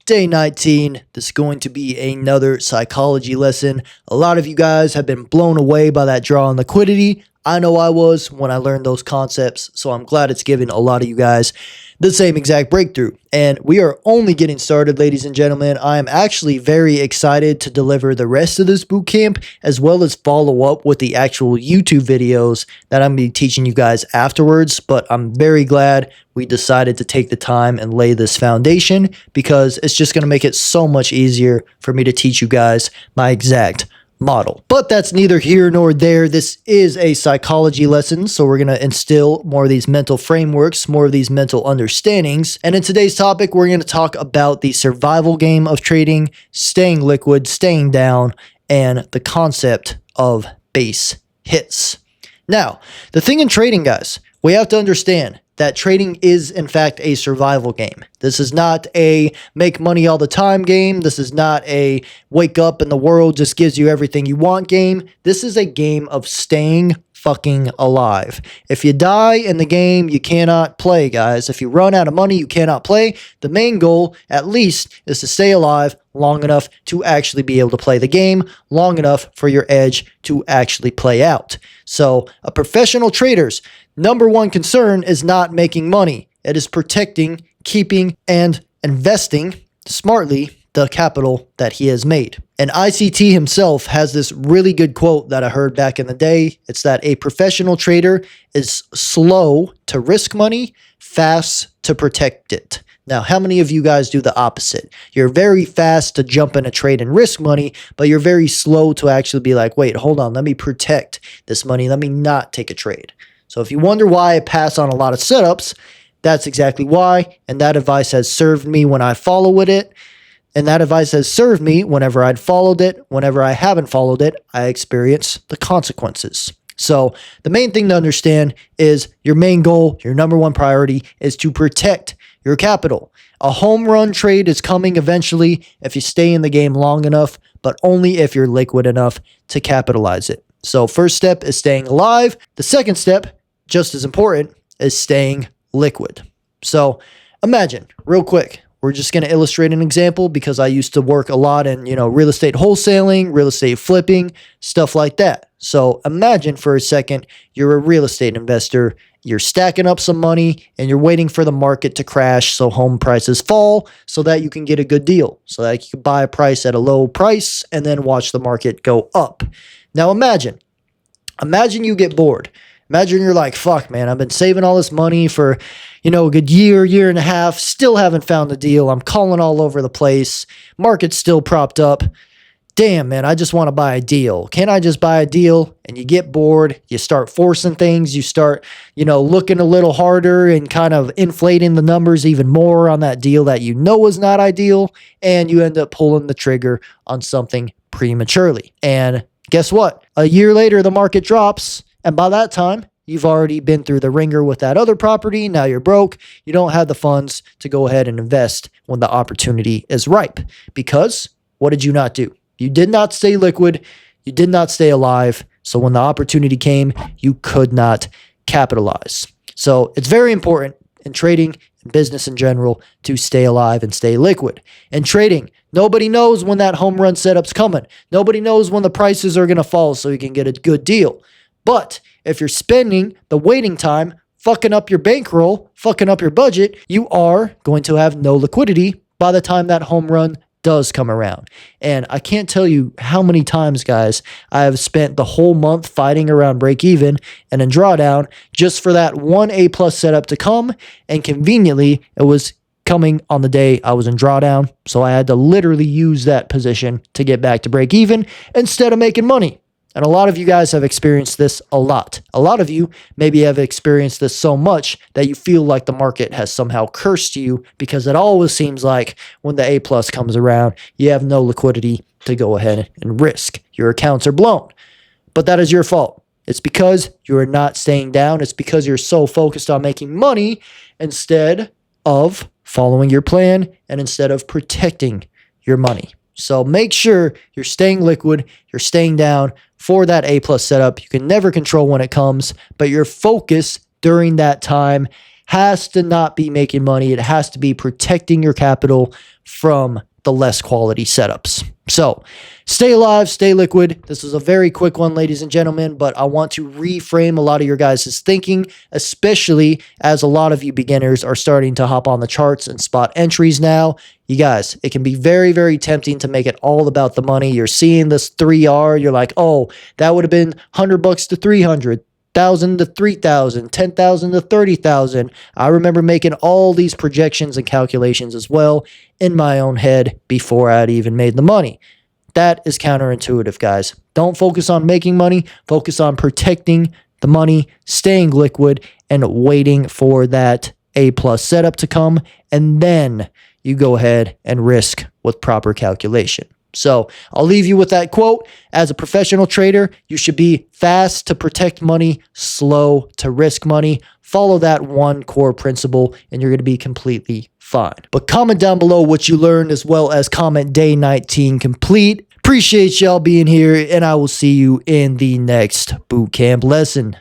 Day 19. This is going to be another psychology lesson. A lot of you guys have been blown away by that draw on liquidity. I know I was when I learned those concepts, so I'm glad it's given a lot of you guys the same exact breakthrough. And we are only getting started, ladies and gentlemen. I am actually very excited to deliver the rest of this boot camp, as well as follow up with the actual YouTube videos that I'm going to be teaching you guys afterwards. But I'm very glad we decided to take the time and lay this foundation, because it's just going to make it so much easier for me to teach you guys my exact model. But that's neither here nor there. This is a psychology lesson, so we're going to instill more of these mental frameworks, more of these mental understandings. And in today's topic, we're going to talk about the survival game of trading, staying liquid, staying down, and the concept of base hits. Now, the thing in trading, guys, we have to understand that trading is, in fact, a survival game. This is not a make money all the time game. This is not a wake up and the world just gives you everything you want game. This is a game of staying fucking alive. If you die in the game, you cannot play, guys. If you run out of money, you cannot play. The main goal, at least, is to stay alive long enough to actually be able to play the game, long enough for your edge to actually play out. So, a professional trader's number one concern is not making money. It is protecting, keeping, and investing smartly the capital that he has made. And ICT himself has this really good quote that I heard back in the day. It's that a professional trader is slow to risk money, fast to protect it. Now, how many of you guys do the opposite? You're very fast to jump in a trade and risk money, but you're very slow to actually be like, wait, hold on, let me protect this money. Let me not take a trade. So if you wonder why I pass on a lot of setups, that's exactly why. And that advice has served me when I follow it. And that advice has served me whenever I'd followed it. Whenever I haven't followed it, I experience the consequences. So the main thing to understand is your main goal, your number one priority is to protect your capital. A home run trade is coming eventually if you stay in the game long enough, but only if you're liquid enough to capitalize it. So first step is staying alive. The second step, just as important, is staying liquid. So imagine, real quick, we're just going to illustrate an example because I used to work a lot in, real estate wholesaling, real estate flipping, stuff like that. So imagine for a second, you're a real estate investor, you're stacking up some money and you're waiting for the market to crash so home prices fall so that you can get a good deal, so that you can buy a price at a low price and then watch the market go up. Now imagine you get bored. Imagine you're like, fuck, man, I've been saving all this money for, a good year and a half, still haven't found the deal. I'm calling all over the place. Market's still propped up. Damn, man, I just want to buy a deal. Can't I just buy a deal? And you get bored. You start forcing things. You start, looking a little harder and kind of inflating the numbers even more on that deal that is not ideal. And you end up pulling the trigger on something prematurely. And guess what? A year later, the market drops. And by that time, you've already been through the ringer with that other property. Now you're broke. You don't have the funds to go ahead and invest when the opportunity is ripe. Because what did you not do? You did not stay liquid. You did not stay alive. So when the opportunity came, you could not capitalize. So it's very important in trading and business in general to stay alive and stay liquid. In trading, nobody knows when that home run setup's coming. Nobody knows when the prices are going to fall so you can get a good deal. But if you're spending the waiting time, fucking up your bankroll, fucking up your budget, you are going to have no liquidity by the time that home run does come around. And I can't tell you how many times, guys, I have spent the whole month fighting around break even and in drawdown just for that one A+ setup to come. And conveniently, it was coming on the day I was in drawdown. So I had to literally use that position to get back to break even instead of making money. And a lot of you guys have experienced this a lot. A lot of you maybe have experienced this so much that you feel like the market has somehow cursed you, because it always seems like when the A+ comes around, you have no liquidity to go ahead and risk. Your accounts are blown. But that is your fault. It's because you are not staying down. It's because you're so focused on making money instead of following your plan and instead of protecting your money. So make sure you're staying liquid, you're staying down for that A+ setup. You can never control when it comes, but your focus during that time has to not be making money. It has to be protecting your capital from the less quality setups. So stay alive, stay liquid. This is a very quick one, ladies and gentlemen, but I want to reframe a lot of your guys' thinking, especially as a lot of you beginners are starting to hop on the charts and spot entries now. You guys, it can be very, very tempting to make it all about the money. You're seeing this 3R, you're like, oh, that would have been $100 to 300. 1,000 to 3,000, 10,000 to 30,000. I remember making all these projections and calculations as well in my own head before I'd even made the money. That is counterintuitive, guys. Don't focus on making money. Focus on protecting the money, staying liquid, and waiting for that A+ setup to come. And then you go ahead and risk with proper calculation. So I'll leave you with that quote. As a professional trader, you should be fast to protect money, slow to risk money. Follow that one core principle and you're going to be completely fine. But comment down below what you learned, as well as comment day 19 complete. Appreciate y'all being here, and I will see you in the next bootcamp lesson.